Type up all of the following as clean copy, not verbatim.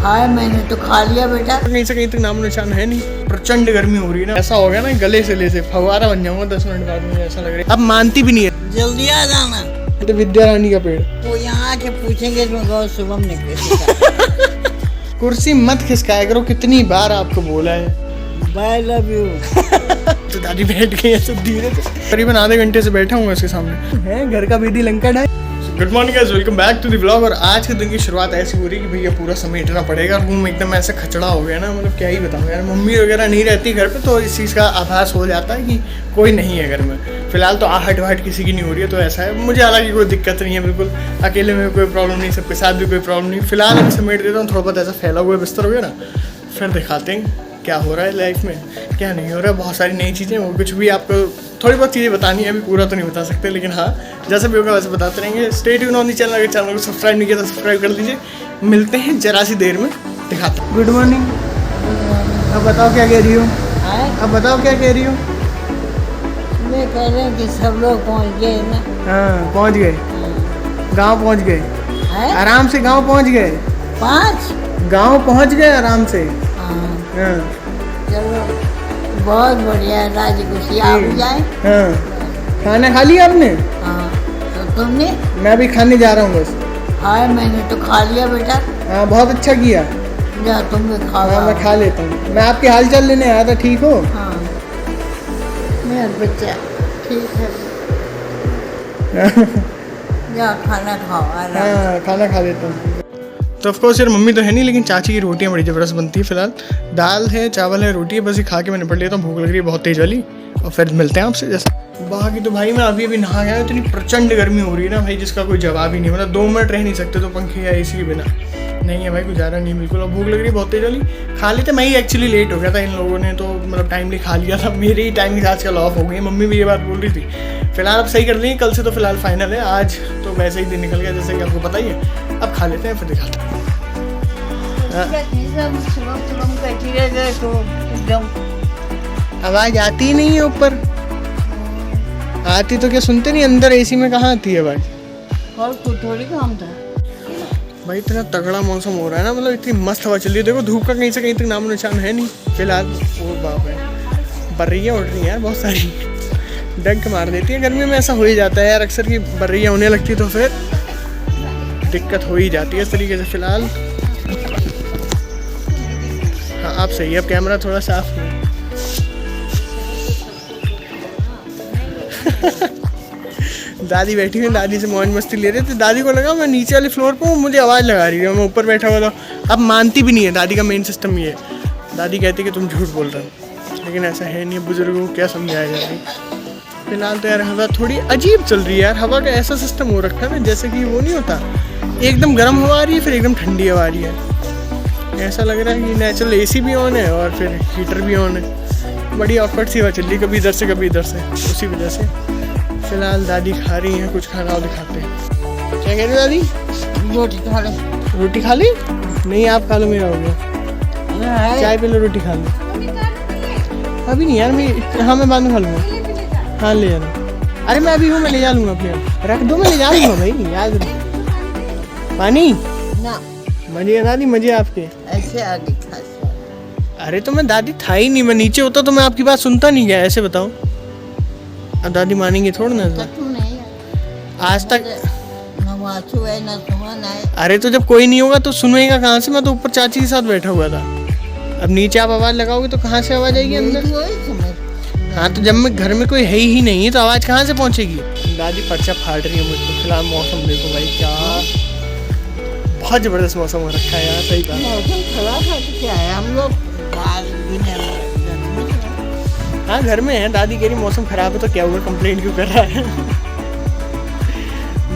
हाय मैंने तो खा लिया बेटा। कहीं से कहीं तक नामो निशान है नहीं। प्रचंड गर्मी हो रही है ना, ऐसा हो गया ना गले से ले से फव्वारा बन जाऊंगा 10 मिनट बाद। मुझे ऐसा लग रहा है अब मानती भी नहीं है। जल्दी आ जाना। तो विद्या रानी का पेड़ वो यहाँ आके पूछेंगे तुम गौ शुभम ने कैसे कुर्सी मत खिसकाया करो, कितनी बार आपको बोला है। Bye love you. तो दादी बैठ गई है सब धीरे से, करीबन आधे घंटे से बैठा हूँ इसके सामने है। घर का विधि लंका है। Good morning guys, welcome back to the vlog. और आज के दिन की शुरुआत ऐसी हो रही है कि भैया पूरा समेटना पड़ेगा। रूम एकदम ऐसा खचड़ा हो गया ना, मतलब क्या ही बताऊँ यार। मम्मी वगैरह नहीं रहती घर पे तो इस चीज़ का आभास हो जाता है कि कोई नहीं है घर में। फिलहाल तो आहट वाहट किसी की नहीं हो रही है, तो ऐसा है। मुझे हालांकि कोई दिक्कत नहीं है, बिल्कुल अकेले में कोई प्रॉब्लम नहीं, सबके साथ भी कोई प्रॉब्लम नहीं। फिलहाल अभी समेट देता हूँ, थोड़ा बहुत ऐसा फैला हुआ बिस्तर हो गया ना, फिर दिखाते हैं क्या हो रहा है लाइफ में, क्या नहीं हो रहा है। बहुत सारी नई चीज़ें, वो कुछ भी आपको थोड़ी बहुत चीज़ें बतानी है, अभी पूरा तो नहीं बता सकते, लेकिन हाँ जैसे भी होगा वैसे बताते रहेंगे। Stay tune on the channel. अगर चैनल को सब्सक्राइब नहीं किया तो सब्सक्राइब कर दीजिए। मिलते हैं जरा सी देर में, दिखाते हैं। Good morning. अब बताओ क्या कह रही हो? अब बताओ क्या कह रही हो? मैं कह रही हूँ कि सब लोग पहुँच गए ना। हाँ पहुँच गए, गाँव पहुँच गए, है? आराम से गाँव पहुँच गए। 5 गाँव पहुँच गए आराम से। हाँ चलो बहुत बढ़िया, राजी खुशी आप जाए। हाँ खाना खा लिया आपने? हाँ तो तुमने? मैं भी खाने जा रहा हूँ बस। हाय मैंने तो खा लिया बेटा। हाँ बहुत अच्छा किया। जा तुम भी खाओ। हाँ मैं खा लेता हूँ। मैं आपके हाल चाल लेने आया था, ठीक हो? हाँ मेरा बच्चा ठीक है। जा खाना खाओ आराम। हाँ खाना खा लेता हूँ। तो ऑफकोर्स यार मम्मी तो है नहीं, लेकिन चाची की रोटियाँ बड़ी ज़बरदस्त बनती है। फिलहाल दाल है, चावल है, रोटी है, बस ये खा के मैंने पढ़ लिया। तो भूख लग रही है बहुत तेज वाली, और फिर मिलते हैं आपसे। जैसे बाकी तो भाई मैं अभी नहा गया। इतनी प्रचंड गर्मी हो रही है ना भाई, जिसका कोई जवाब ही नहीं। मतलब 2 मिनट रह नहीं सकते तो पंखे या एसी के बिना। नहीं है भाई गुजारा नहीं बिल्कुल। और भूख लग रही है बहुत तेज वाली। खा लेते, मैं ही एक्चुअली लेट हो गया था, इन लोगों ने तो मतलब टाइमली खा लिया था। मेरी ही टाइमिंग आजकल ऑफ हो गई। मम्मी भी ये बात बोल रही थी। फिलहाल अब सही कर लेंगे, कल से तो फिलहाल फाइनल है। आज तो वैसे ही दिन निकल गया जैसे कि आपको पता ही है। अब खा लेते हैं फिर दिखाते हैं। आवाज आती ही नहीं है ऊपर। आती तो क्या सुनते नहीं, अंदर एसी में कहाँ आती है आवाज। और कुछ थोड़ी काम था भाई। इतना तगड़ा मौसम हो रहा है ना, मतलब इतनी मस्त हवा चल रही है। देखो धूप का कहीं से कहीं तक नामो निशान है नहीं फिलहाल। वो बाप है, बर्रियाँ उड़ रही हैं यार बहुत सारी। डंक मार देती है गर्मी में। ऐसा हो ही जाता है यार अक्सर की बर्रियाँ होने लगती तो फिर दिक्कत हो ही जाती है इस तरीके से। फिलहाल हाँ आप सही है। अब कैमरा थोड़ा साफ है। दादी बैठी हुई, दादी से मौज मस्ती ले रहे थे। दादी को लगा मैं नीचे वाले फ्लोर पर हूँ, मुझे आवाज़ लगा रही है, मैं ऊपर बैठा हुआ था। अब मानती भी नहीं है। दादी का मेन सिस्टम ये है, दादी कहती है कि तुम झूठ बोल रहे हो, लेकिन ऐसा है नहीं। बुजुर्गों को क्या समझाया जाए। फिलहाल तो यार हवा थोड़ी अजीब चल रही है यार। हवा का ऐसा सिस्टम हो रखा है ना, जैसे कि वो नहीं होता, एकदम गर्म हवा आ रही है फिर एकदम ठंडी हवा आ रही है। ऐसा लग रहा है कि नेचुरल एसी भी ऑन है और फिर हीटर भी ऑन है। बड़ी ऑकवर्ड सी हवा चल रही है, कभी इधर से कभी इधर से, उसी वजह से। फिलहाल दादी खा रही हैं कुछ खाना, और दिखाते हैं। क्या कह रही दादी? रोटी खा ले। रोटी खा ली? नहीं आप खा लो, मेरा हो गया। चाय पी लो, रोटी खा लो। अभी नहीं यार मैं, हाँ मैं बाद में खा लूँगा। हाँ ले जाना। अरे मैं अभी हूँ, मैं ले जा लूँगा अपने। रख दो, मैं ले जा लूँगा भाई, याद रखो। पानी ना मजे दादी, मजे आपके ऐसे आगे खा। अरे तो मैं दादी था ही नहीं, मैं नीचे होता तो मैं आपकी बात सुनता नहीं गया। ऐसे बताओ, अब दादी मानेंगे थोड़ा ना आज तक। अरे तो जब कोई नहीं होगा तो सुनेगा कहाँ से? मैं तो ऊपर चाची के साथ बैठा हुआ था। अब नीचे आप आवाज़ लगाओगे तो कहाँ से आवाज़ आएगी अंदर? हाँ तो जब मैं घर में कोई है ही नहीं तो आवाज़ कहाँ से पहुँचेगी? दादी पर्चा फाड़ रही है मुझको। फिलहाल मौसम देखो भाई, क्या बहुत ज़बरदस्त मौसम हो रखा है यार। सही बात। मौसम खराब है तो क्या है, हम लोग हाँ घर में है। दादी कह रही मौसम खराब है तो क्या हुआ, कंप्लेंट क्यों कर रहा है?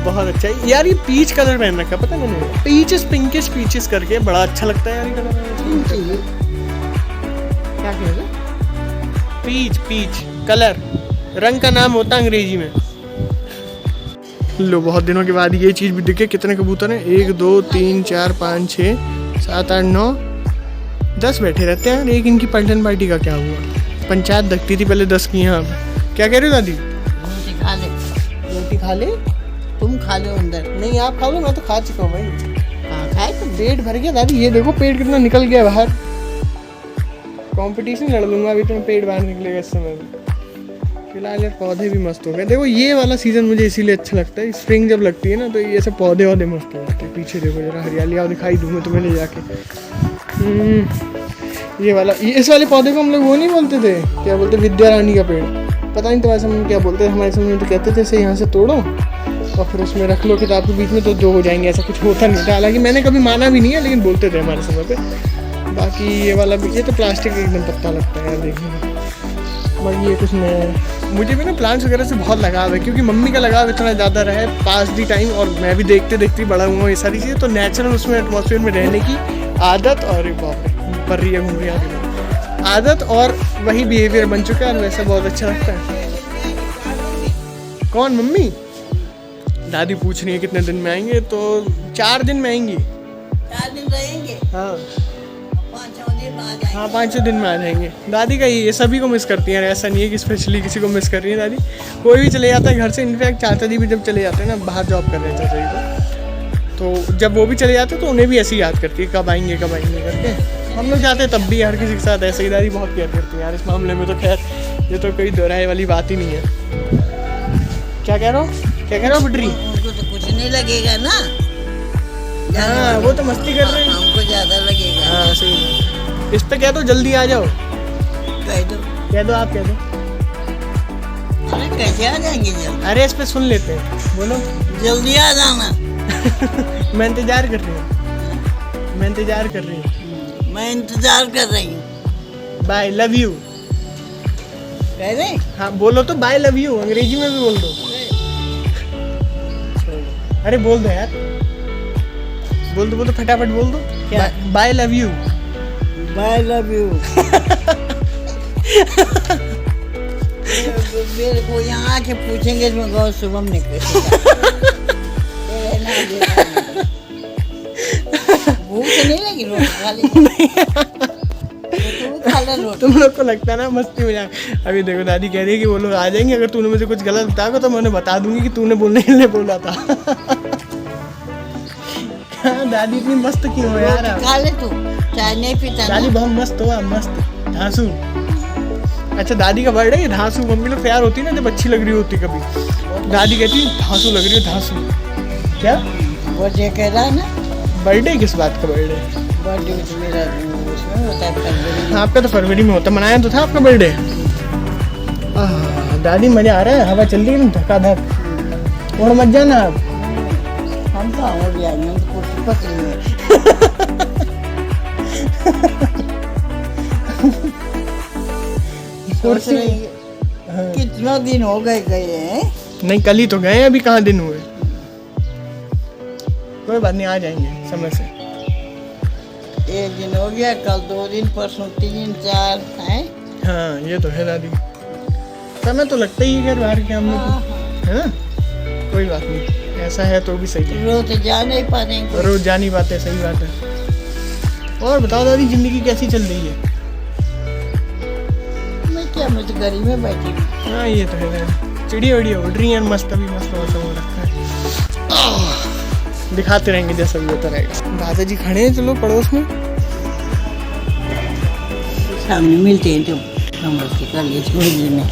बहुत अच्छा है यार। ये पीच कलर पहन रखा, पता मैंने, पीचेस पिंकिश पीचेस करके, बड़ा अच्छा लगता है यार ये कलर। क्या कह रहे? पीच, पीच कलर रंग का नाम होता है अंग्रेजी में। लो बहुत दिनों के बाद ये चीज़ भी दिखे। कितने कबूतर हैं? 1 2 3 4 5 6 7 8 9 10 बैठे रहते हैं। एक इनकी पलटन पार्टी का क्या हुआ? पंचायत दखती थी पहले 10 की। यहाँ क्या कह रहे हो दादी? रोटी खा ले। रोटी खा ले? तुम खा लो अंदर। नहीं आप खा लो, मैं तो खा चुका हूँ भाई। है तो पेट भर गया दादी, ये देखो पेट कितना निकल गया बाहर। कंपटीशन लड़ लूंगा अभी तो, पेट बाहर निकलेगा इस समय भी। फिलहाल यार पौधे भी मस्त हो गए। देखो ये वाला सीजन मुझे इसीलिए अच्छा लगता है, स्प्रिंग जब लगती है ना तो ये सब पौधे वौधे मस्त हो जाते हैं। पीछे देखो जरा हरियाली आओ दिखाई दूंगा तुम्हें ले जाके। ये वाला, इस वाले पौधे को हम लोग वो नहीं बोलते थे, क्या बोलते, विद्या रानी का पेड़। पता नहीं तुम्हारे समझ में क्या बोलते थे, हमारे समझ में तो कहते थे इसे यहाँ से तोड़ो और फिर उसमें रख लो किताब के बीच में तो दो हो जाएंगे। ऐसा कुछ होता नहीं था, हालांकि मैंने कभी माना भी नहीं है, लेकिन बोलते थे हमारे समय पे। बाकी ये वाला भी, ये तो प्लास्टिक एकदम पत्ता लगता है यार देखने में। बाकी ये कुछ नया है। मुझे भी ना प्लांट्स वगैरह से बहुत लगाव है, क्योंकि मम्मी का लगाव इतना ज़्यादा रहा है पास दी टाइम, और मैं भी देखते देखते बड़ा हुआ ये सारी चीज़ें। तो नेचुरल उसमें एटमॉस्फेयर में रहने की आदत, और पर रही है घूम रही है आदत, और वही बिहेवियर बन चुका है, और वैसा बहुत अच्छा लगता है। कौन मम्मी? दादी पूछ रही है कितने दिन में आएंगे, तो 4 दिन में आएंगी। 4 दिन रहेंगे, हाँ 5-6 दिन में आ जाएंगे। हाँ 5-6 दिन में आ जाएंगे। दादी का ये सभी को मिस करती हैं, ऐसा नहीं है कि स्पेशली किसी को मिस कर रही है दादी। कोई भी चले जाता है घर से, इनफैक्ट चाचा जी भी जब चले जाते हैं ना, बाहर जॉब कर रहे हैं चाचा जी तो जब वो भी चले जाते हैं तो उन्हें भी ऐसे ही याद करती है कब आएंगे करके। हम लोग जाते हैं तब भी हर किसी के साथ ऐसे ही दादी बहुत केयर करती है यार। इस मामले में तो खैर ये तो कोई दोहराए वाली बात ही नहीं है। क्या कह रहा हो बिड्री? उनको तो कुछ नहीं लगेगा ना। हाँ वो तो मस्ती कर रहे हैं, हमको ज्यादा लगेगा। हाँ सही। इस पे कह दो जल्दी आ जाओ, कह दो आप कह दो। अरे कैसे आ जाएंगे जल्दी? अरे इस पे सुन लेते हैं, बोलो जल्दी आ जाना। मैं इंतजार कर रही हूँ। मैं इंतजार कर रही हूँ। बाय लव यू कह रहे? हाँ बोलो तो, बाय लव यू अंग्रेजी में भी बोल दो। अरे बोल दो यार, बोल दो फटाफट बोल दो। क्या? Bye love you. Bye love you. मेरे को यहाँ आके पूछेंगे इसमें गौ शुभम ने कैसे भूख नहीं लगी, रोटी खा ली। तुम लोग को लगता है ना मस्ती मजाक। अभी देखो दादी कह रही है कि वो लोग आ जाएंगे, अगर तूने मुझे कुछ गलत बताया तो मैं उन्हें बता दूंगी कि तूने बोलने के लिए बोला था। दादी इतनी मस्त क्यों हो यार? खा ले तू, चाय नहीं पीता दादी बहुत मस्त हो, मस्त धांसू। अच्छा दादी का बर्थडे है धांसू। मम्मी लोग तैयार होती है ना जब अच्छी लग रही होती कभी, दादी कहती है धांसू लग रही हो धांसू। क्या बर्थडे कह रहा है ना? बर्थडे किस बात का बर्थडे? बर्थडे तो मेरा उसमें होता है फरवरी। आपका तो फरवरी में होता, मनाया तो था आपका बर्थडे। दादी मजा आ रहा है, हवा चल रही है ना धक्का-धक। और मत जाना आप। हम तो हो गया, मैं तो कुर्सी पकड़ी है। कुर्सी कितना दिन हो गए हैं? नहीं कल ही तो गए, अभी कहाँ दिन हुए। कोई बात नहीं, आ जाएंगे समय से। 1 दिन हो गया, कल 2 दिन, परसों 3, 4 है। हाँ ये तो है दादी, समय तो लगता ही है बाहर के हम लोग, है ना। कोई बात नहीं, ऐसा है तो भी सही है। रोज जा नहीं पाते, रोज जा नहीं पाते, सही बात है। और बताओ दादी जिंदगी कैसी चल रही है? मैं तो गली में बैठी हूँ। हाँ ये तो है, चिड़िया विड़िया उड़ रही है मस्त, अभी मस्त मौसम हो रखा है। दिखाते रहेंगे जैसा भी होता रहेगा। दादाजी खड़े हैं, चलो पड़ोस में सामने मिलते हैं तो हम लोग के कॉलेज में।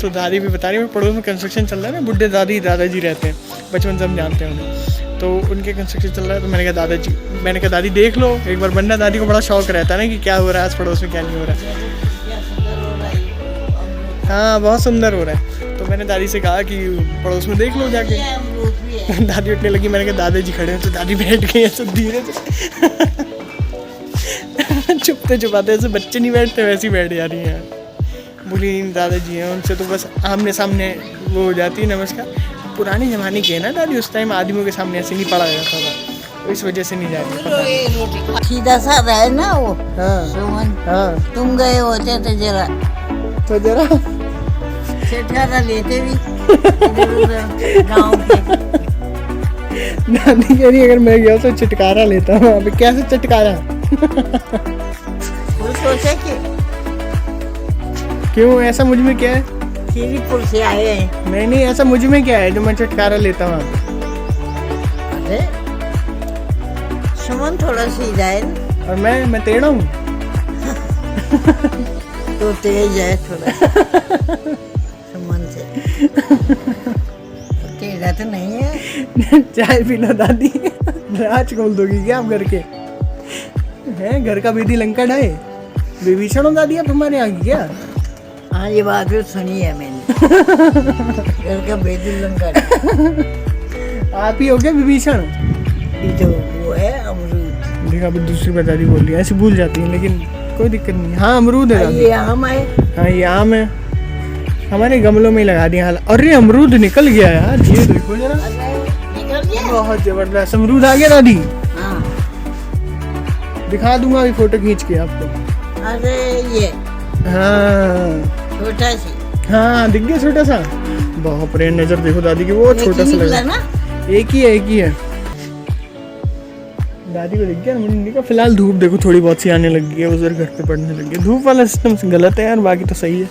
तो दादी भी बता रही है पड़ोस में कंस्ट्रक्शन चल रहा है ना, बुढ़े दादाजी रहते हैं, बचपन से हम जानते हैं उन्हें। तो उनके कंस्ट्रक्शन चल रहा है, तो मैंने कहा दादी देख लो एक बार बनना। दादी को बड़ा शौक रहता है ना कि क्या हो रहा है आज पड़ोस में, क्या नहीं हो रहा है। हाँ बहुत सुंदर हो रहा है। तो मैंने दादी से कहा कि पड़ोस में देख लो जाके। दादी उठने लगी, मैंने कहा दादाजी खड़े हैं, तो दादी बैठ गई ऐसे धीरे से। छुपते छुपाते ऐसे बच्चे नहीं बैठते वैसे ही बैठ जा रही हैं। बोली दादाजी हैं, उनसे तो बस आमने सामने वो हो जाती है नमस्कार। पुराने ज़माने के ना दादी, उस टाइम आदमियों के सामने ऐसे नहीं पढ़ा जाता था, तो इस वजह से नहीं जा रही। सीधा साधा है ना वो। हाँ सुमन, हाँ तुम गए होते तो जरा छुटकारा लेते भी गाँव के। दादी कह रही अगर मैं गया तो छुटकारा लेता हूँ। अभी कैसे छुटकारा? सोचे कि क्यों, ऐसा मुझ में क्या है? खीरीपुर से आए हैं। नहीं ऐसा मुझ में क्या है जो मैं छुटकारा लेता हूँ? अरे सुमन थोड़ा सीधा है ना, और मैं टेढ़ा हूँ। तो तेज है थोड़ा सुमन से। तो तेजा तो नहीं है। चाय पी लो दादी, राज खोल दोगी क्या आप घर के? हैं घर का बेदी लंका ढाए, विभीषण हो दादी आप हमारे यहाँ की क्या? हाँ ये बात भी सुनी है मैंने। घर का बेदिल लंका आप ही हो क्या विभीषण? जो वो है अमरूद। देखा अभी दूसरी बार दादी बोल रही है, ऐसे भूल जाती है लेकिन कोई दिक्कत नहीं। हाँ अमरूद है दादी। ये आम है। हाँ ये आम है, हमारे गमलों में ही लगा दिया हाल। अरे अमरूद निकल गया यार, ये देखो जरा, निकल गया। बहुत जबरदस्त अमरूद आ गया दादी। हाँ दिखा दूंगा अभी फोटो खींच के आपको। अरे ये हाँ छोटा सी। हाँ दिख गया छोटा सा। बाप रे नजर देखो दादी की, वो छोटा सा लगा ना। एक ही है दादी को दिख गया मुझे नहीं का। फिलहाल धूप देखो थोड़ी बहुत सी आने लगी है, उधर घर पे पड़ने लगी है। धूप वाला सिस्टम गलत है यार, बाकी तो सही है।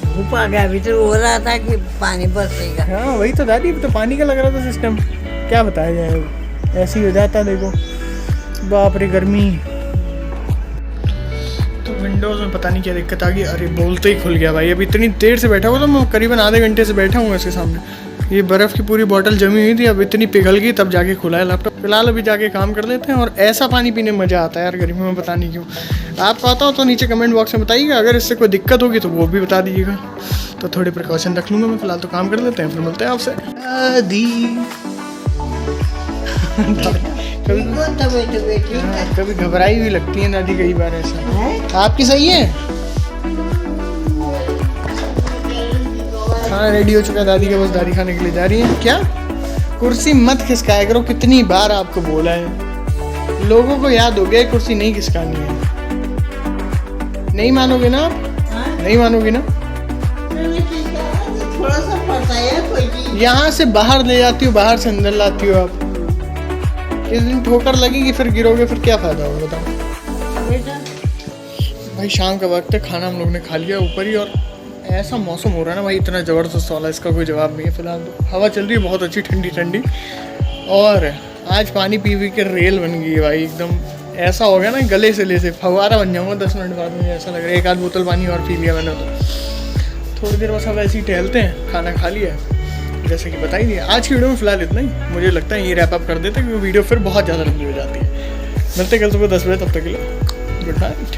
धूप आ गया, अभी तो हो रहा था कि पानी बरसेगा। हाँ वही तो दादी, तो पानी का लग रहा था सिस्टम, क्या बताया जाए, ऐसे ही हो जाता देखो। बाप रे गर्मी। तो विंडोज में पता नहीं क्या दिक्कत आ गई। अरे बोलते ही खुल गया भाई। अभी इतनी देर से बैठा हुआ था मैं, करीबन आधे घंटे से बैठा हूँ इसके सामने। ये बर्फ़ की पूरी बोतल जमी हुई थी, अब इतनी पिघल गई तब जाके खुला है लैपटॉप। फिलहाल अभी जाके काम कर लेते हैं। और ऐसा पानी पीने में मज़ा आता है यार गर्मी में, पता नहीं क्यों। आपको आता हो तो नीचे कमेंट बॉक्स में बताइएगा, अगर इससे कोई दिक्कत होगी तो वो भी बता दीजिएगा। तो थोड़े प्रिकॉशन रख लूँगा मैं। फिलहाल तो काम कर लेते हैं, फिर मिलते हैं आपसे। कभी घबराई हुई लगती है दादी कई बार ऐसा। आपकी सही है? खाना रेडी हो चुका है दादी का, बस दादी खाने के लिए जा रही है। क्या कुर्सी मत खिसकाया करो, कितनी बार आपको बोला है। लोगों को याद हो गया कुर्सी नहीं खिसकानी है। नहीं मानोगे ना आप? नहीं मानोगे ना? थोड़ा सा पड़ता है कोई। यहाँ से बाहर ले जाती हो, बाहर से अंदर लाती हो आप। इस दिन ठोकर लगेगी फिर गिरोगे, फिर क्या फायदा होगा बताओ। भाई शाम का वक्त है, खाना हम लोग ने खा लिया ऊपर ही। और ऐसा मौसम हो रहा है ना भाई, इतना ज़बरदस्त वाला, इसका कोई जवाब नहीं है। फिलहाल तो हवा चल रही है बहुत अच्छी, ठंडी ठंडी। और आज पानी पी के रेल बन गई है भाई एकदम। ऐसा हो गया ना गले से ले से फव्वारा बन जाऊँगा 10 मिनट बाद। मुझे ऐसा लग रहा है एक आध बोतल पानी और पी लिया मैंने तो। थोड़ी देर बस अब ऐसे ही टहलते हैं। खाना खा लिया है जैसे कि बता ही दिया। आज की वीडियो में फिलहाल इतना ही। मुझे लगता है ये रैप अप कर देते हैं क्योंकि वीडियो फिर बहुत ज़्यादा लंबी हो जाती है। मिलते कल सुबह 10 बजे, तब तक के लिए गुड नाइट।